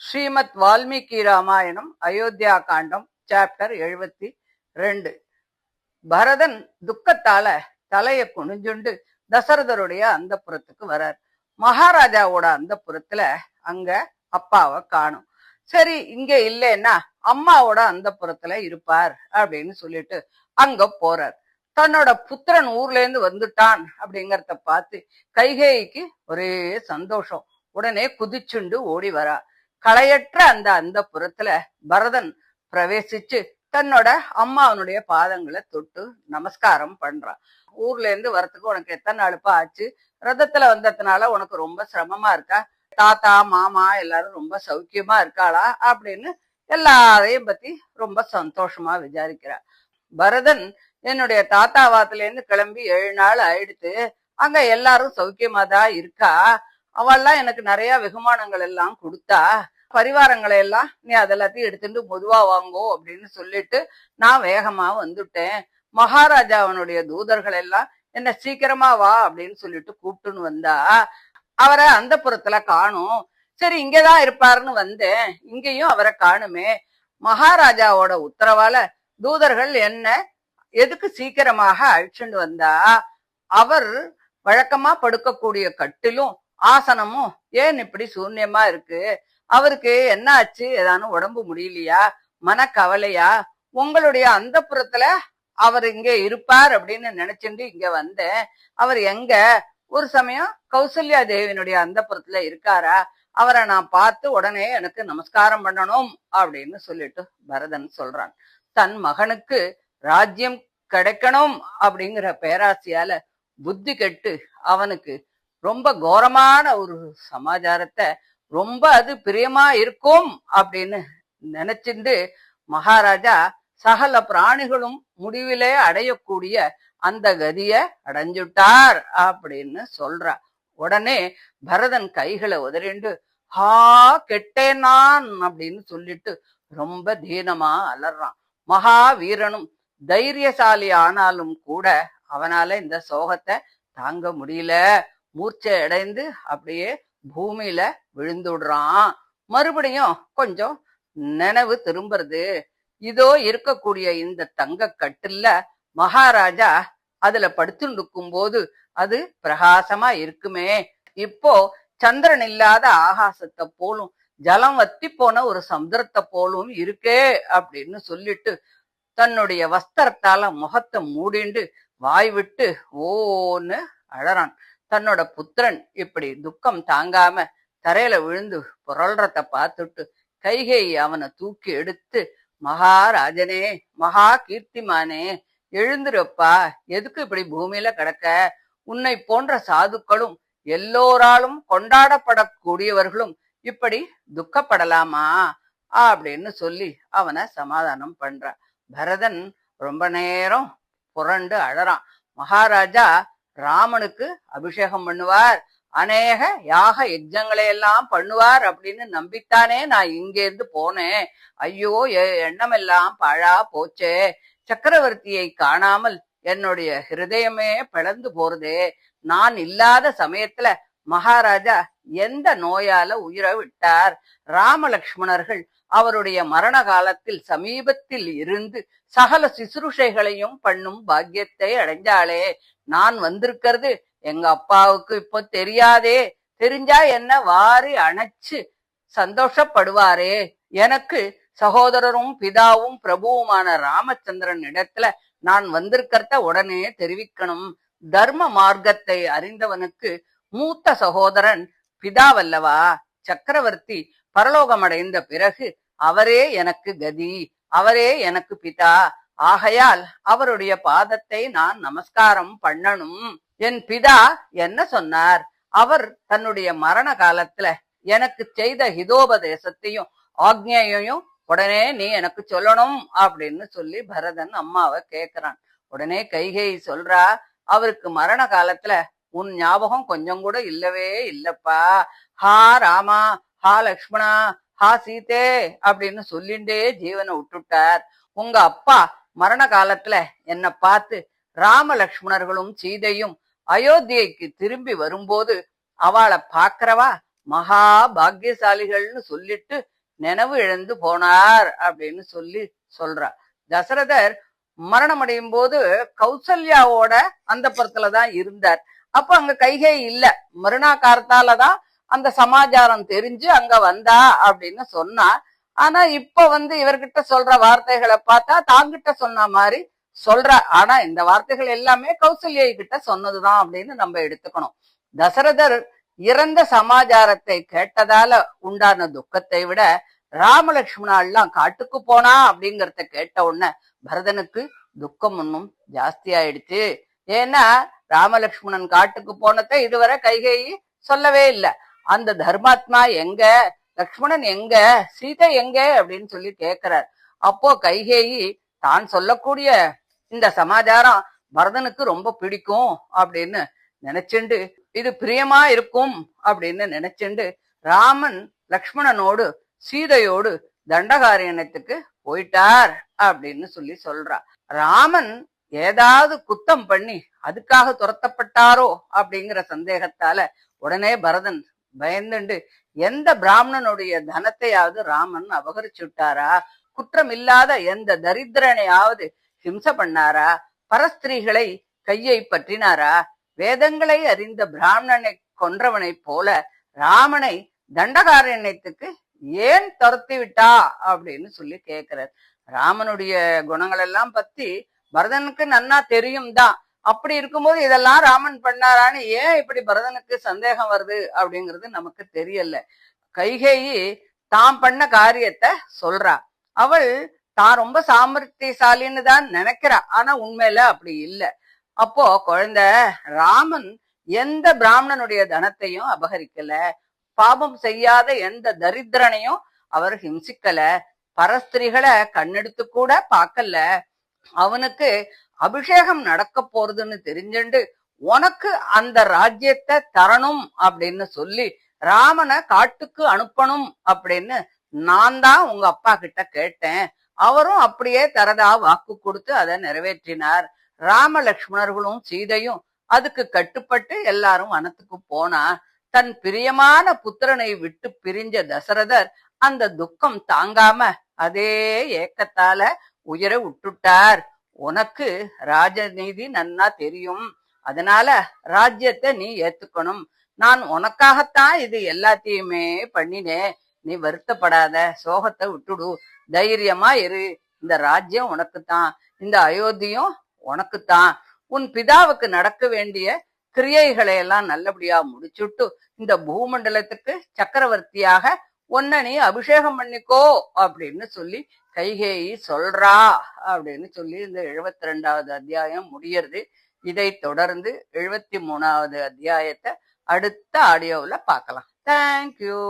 ஸ்ரீமத் வால்மீகி ராமாயணம் அயோத்தியா காண்டம் chapter 72. Bharathan துக்கத்தால தலைய குனிஞ்சுண்டு தசரதருடைய அந்தப்புறத்துக்கு வரார். மகாராஜாவோட அந்தப்புறத்துல அங்க அப்பாவை காணும். சரி, இங்க இல்லைன்னா அம்மாவோட அந்தப்புறத்துல இருப்பார் அப்படின்னு சொல்லிட்டு அங்க போறார். தன்னோட புத்திரன் ஊர்ல இருந்து வந்துட்டான் அப்படிங்கறத பார்த்து கைகேயிக்கு ஒரே சந்தோஷம். உடனே குதிச்சுண்டு ஓடி வரா. களையற்ற அந்த புறத்துல பரதன் பிரவேசிச்சு தன்னோட அம்மாவனுடைய பாதங்களை தொட்டு நமஸ்காரம் பண்றான். ஊர்ல இருந்து வரத்துக்கு உனக்கு எத்தனை நாளுப்பா ஆச்சு? ரதத்துல வந்ததுனால உனக்கு ரொம்ப சிரமமா இருக்கா? தாத்தா மாமா எல்லாரும் ரொம்ப சௌக்கியமா இருக்காளா அப்படின்னு எல்லாரையும் பத்தி ரொம்ப சந்தோஷமா விசாரிக்கிறா. பரதன், என்னுடைய தாத்தா வாத்துல இருந்து கிளம்பி 7 நாள் ஆயிடுத்து. அங்க எல்லாரும் சௌக்கியமா தான் இருக்கா. அவள்லாம் எனக்கு நிறைய வெகுமானங்கள் எல்லாம் கொடுத்தா. பரிவாரங்களை எல்லாம் நீ அதெல்லாத்தையும் எடுத்துட்டு பொதுவா வாங்கோ அப்படின்னு சொல்லிட்டு நான் வேகமா வந்துட்டேன். மகாராஜா அவனுடைய தூதர்கள் எல்லாம் என்ன சீக்கிரமா வா அப்படின்னு சொல்லிட்டு கூப்பிட்டுன்னு வந்தா. அவரை அந்த புறத்துல காணும். சரி, இங்கதான் இருப்பாருன்னு வந்தேன். இங்கேயும் அவரை காணுமே. மகாராஜாவோட உத்தரவால தூதர்கள் என்ன எதுக்கு சீக்கிரமாக அழிச்சுண்டு வந்தா? அவர் வழக்கமா படுக்கக்கூடிய கட்டிலும் ஆசனமும் ஏன் இப்படி சூன்யமா இருக்கு? அவருக்கு என்ன ஆச்சு? ஏதானும் உடம்பு முடியலையா? மனக்கவலையா? உங்களுடைய அந்த புறத்துல அவர் இங்க இருப்பார் அப்படின்னு நினைச்சுட்டு இங்க வந்தேன். அவர் எங்க? ஒரு சமயம் கௌசல்யா தேவியினுடைய அந்த புறத்துல இருக்காரா? அவரை நான் பார்த்து உடனே எனக்கு நமஸ்காரம் பண்ணணும் அப்படின்னு சொல்லிட்டு பரதன் சொல்றான். தன் மகனுக்கு ராஜ்யம் கிடைக்கணும் அப்படிங்கிற பேராசையால புத்தி கெட்டு அவனுக்கு ரொம்ப கோரமான ஒரு சமாச்சாரத்தை ரொம்ப அது பிரியமா இருக்கும் அப்படின்னு நினைச்சிட்டு மகாராஜா சகல பிராணிகளும் முடிவிலே அடையக்கூடிய அந்த கதிய அடைஞ்சுட்டார் அப்படின்னு சொல்றா. உடனே பரதன் கைகளை உதறிண்டு ஹா கெட்டேன் நான் அப்படின்னு சொல்லிட்டு ரொம்ப தீனமா அலறான். மகாவீரனும் தைரியசாலி ஆனாலும் கூட அவனால இந்த சோகத்தை தாங்க முடியல. மூர்ச்சை அடைந்து அப்படியே பூமியில விழுந்துடுறான். மறுபடியும் கொஞ்சம் நினைவு திரும்புறது. இதோ இருக்கக்கூடிய இந்த தங்க கட்டுல மகாராஜா அதுல படுத்துருக்கும் போது அது பிரகாசமா இருக்குமே. இப்போ சந்திரன் இல்லாத ஆகாசத்தை போலும் ஜலம் வத்தி போன ஒரு சமுத்திரத்தை போலும் இருக்கே அப்படின்னு சொல்லிட்டு தன்னுடைய வஸ்திரத்தால முகத்தை மூடிண்டு வாய் விட்டு ஓன்னு அழறான். தன்னோட புத்திரன் இப்படி துக்கம் தாங்காம தரையில விழுந்து புரள்றத பார்த்துட்டு கைகேயி அவனை தூக்கி எடுத்து, மகாராஜனே, மகா கீர்த்திமானே, எழுந்துருப்பா, எதுக்கு இப்படி பூமியில கிடக்க? உன்னை போன்ற சாதுக்களும் எல்லோராலும் கொண்டாடப்படக்கூடியவர்களும் இப்படி துக்கப்படலாமா அப்படின்னு சொல்லி அவனை சமாதானம் பண்றான். பரதன் ரொம்ப நேரம் புரண்டு அழறான். மகாராஜா ராமனுக்கு அபிஷேகம் பண்ணுவார், அநேக யாக யஜ்ஜங்களை எல்லாம் பண்ணுவார் அப்படின்னு நம்பித்தானே நான் இங்கேருந்து போனேன். ஐயோ, எண்ணம் எல்லாம் பாழா போச்சே. சக்கரவர்த்தியை காணாமல் என்னுடைய ஹிருதயமே பிளந்து போறதே. நான் இல்லாத சமயத்துல மகாராஜா எந்த நோயால உயிரை விட்டார்? ராமலக்ஷ்மணர்கள் அவருடைய மரண காலத்தில் சமீபத்தில் இருந்து சகல சிசுருஷைகளையும் பண்ணும் பாக்கியத்தை அடைஞ்சாளே. நான் வந்திருக்கிறது எங்க அப்பாவுக்கு இப்போ தெரியாதே. தெரிஞ்சா என்ன வாரி அணைச்சு சந்தோஷப்படுவாரே. எனக்கு சகோதரரும் பிதாவும் பிரபுவுமான ராமச்சந்திரன் இடத்துல நான் வந்திருக்கிறத உடனே தெரிவிக்கணும். தர்ம மார்க்கத்தை அறிந்தவனுக்கு மூத்த சகோதரன் பிதாவல்லவா? சக்கரவர்த்தி பரலோகமடைந்த பிறகு அவரே எனக்கு கதி, அவரே எனக்கு பிதா. ஆகையால் அவருடைய பாதத்தை நான் நமஸ்காரம் பண்ணணும். என் பிதா என்ன சொன்னார்? அவர் தன்னுடைய மரண காலத்துல எனக்கு செய்த ஹிதோபதேசத்தையும் ஆக்ஞையையும் உடனே நீ எனக்கு சொல்லணும் அப்படின்னு சொல்லி பரதன் அம்மாவை கேக்குறான். உடனே கைகேயி சொல்றா, அவருக்கு மரண காலத்துல உன் ஞாபகம் கொஞ்சம் கூட இல்லவே இல்லப்பா. ஹா ராமா, ஹா லக்ஷ்மணா, ஹா சீதே அப்படின்னு சொல்லிண்டே ஜீவனை விட்டுட்டார். உங்க அப்பா மரண காலத்துல என்ன பார்த்து ராம லக்ஷ்மணர்களும் சீதையும் அயோத்தியைக்கு திரும்பி வரும்போது அவளை பாக்குறவா மகா பாக்கியசாலிகள்னு சொல்லிட்டு நினைவு இழந்து போனார் அப்படின்னு சொல்றா. தசரதர் மரணம் அடையும் போது கௌசல்யாவோட அந்த புறத்துலதான் இருந்தார். அப்ப அங்க கைகேயி இல்ல. மறுநா காலத்தாலதான் அந்த சமாச்சாரம் தெரிஞ்சு அங்க வந்தா அப்படின்னு சொன்னா. ஆனா இப்ப இவர்கிட்ட சொல்ற வார்த்தைகளை பார்த்தா தாங்கிட்ட சொன்ன மாதிரி சொல்ற. ஆனா இந்த வார்த்தைகள் எல்லாமே கௌசல்யை கிட்ட சொன்னதுதான் அப்படின்னு நம்ம எடுத்துக்கணும். தசரதர் இறந்த சமாச்சாரத்தை கேட்டதால உண்டான துக்கத்தை விட ராமலட்சுமணா எல்லாம் காட்டுக்கு போனா அப்படிங்கறத கேட்ட உடனே பரதனுக்கு துக்கம் இன்னும் ஜாஸ்தி ஆயிடுச்சு. ஏன்னா ராமலட்சுமணன் காட்டுக்கு போனதை இதுவரை கைகேயி சொல்லவே இல்லை. அந்த தர்மாத்மா எங்க, லக்ஷ்மணன் எங்க, சீதை எங்க அப்படின்னு சொல்லி கேட்கிறார். அப்போ கைகேயி தான் சொல்லக்கூடிய இந்த சமாச்சாரம் பரதனுக்கு ரொம்ப பிடிக்கும் அப்படின்னு நினைச்சுண்டு, இது பிரியமா இருக்கும் அப்படின்னு நினைச்சுண்டு ராமன் லக்ஷ்மணனோடு சீதையோடு தண்டகாரண்யத்துக்கு போயிட்டார் அப்படின்னு சொல்றா. ராமன் ஏதாவது குத்தம் பண்ணி அதுக்காக துரத்தப்பட்டாரோ அப்படிங்கிற சந்தேகத்தால உடனே பரதன் பயந்துண்டு எந்த பிராமணனுடைய தனத்தையாவது ராமன் அபகரிச்சு விட்டாரா, குற்றம் இல்லாத எந்த தரித்திரனையாவது ஹிம்சை பண்ணாரா, பரஸ்திரீகளை கையை பற்றினாரா, வேதங்களை அறிந்த பிராமணனை கொன்றவனை போல ராமனை தண்டகாரண்யத்துக்கு ஏன் துரத்தி விட்டா அப்படின்னு சொல்லி கேட்கிறார். ராமனுடைய குணங்கள் எல்லாம் பத்தி பரதனுக்கு நன்னா தெரியும் தான். அப்படி இருக்கும்போது இதெல்லாம் ராமன் பண்ணாரான்னு ஏன் இப்படி பரதனுக்கு சந்தேகம் வருது அப்படிங்கிறது நமக்கு தெரியல. கைகேயி தான் பண்ண காரியத்தை சொல்றா. அவள் தான் ரொம்ப சாமர்த்தியசாலின்னு தான் நினைக்கிறா. ஆனா உண்மையில அப்படி இல்லை. அப்போ குழந்தை, ராமன் எந்த பிராமணனுடைய தனத்தையும் அபகரிக்கல, பாபம் செய்யாத எந்த தரித்திரனையும் அவர் ஹிம்சிக்கல, பரஸ்திரிகளை கண்ணெடுத்து கூட பார்க்கல. அவனுக்கு அபிஷேகம் நடக்க போறதுன்னு தெரிஞ்சுண்டு உனக்கு அந்த ராஜ்யத்தை தரணும் அப்படின்னு சொல்லி ராமனை காட்டுக்கு அனுப்பணும் அப்படின்னு நான் தான் உங்க அப்பா கிட்ட கேட்டேன். அவரும் அப்படியே தரதா வாக்கு கொடுத்து அதை நிறைவேற்றினார். ராம லக்ஷ்மணர்களும் சீதையும் அதுக்கு கட்டுப்பட்டு எல்லாரும் வனத்துக்கு போனா. தன் பிரியமான புத்திரனை விட்டு பிரிஞ்ச தசரதர் அந்த துக்கம் தாங்காம அதே ஏக்கத்தால உயிரை விட்டுட்டார். உனக்கு ராஜநீதி நன்னா தெரியும், அதனால ராஜ்யத்தை நீ ஏத்துக்கணும். நான் உனக்காகத்தான் இது எல்லாத்தையுமே பண்ணினேன். நீ வருத்தப்படாத, சோகத்தை விட்டுடு, தைரியமா இரு. இந்த ராஜ்யம் உனக்குத்தான், இந்த அயோத்தியும் உனக்குத்தான். உன் பிதாவுக்கு நடக்க வேண்டிய கிரியைகளை எல்லாம் நல்லபடியா முடிச்சுட்டு இந்த பூமண்டலத்துக்கு சக்கரவர்த்தியாக உன்னை நீ அபிஷேகம் பண்ணிக்கோ அப்படின்னு சொல்லி கைகேயி சொல்றா அப்படின்னு சொல்லி இந்த 72வது அத்தியாயம் முடியறது. இதை தொடர்ந்து 73வது அத்தியாயத்தை அடுத்த ஆடியோவில் பார்க்கலாம். தேங்க்யூ.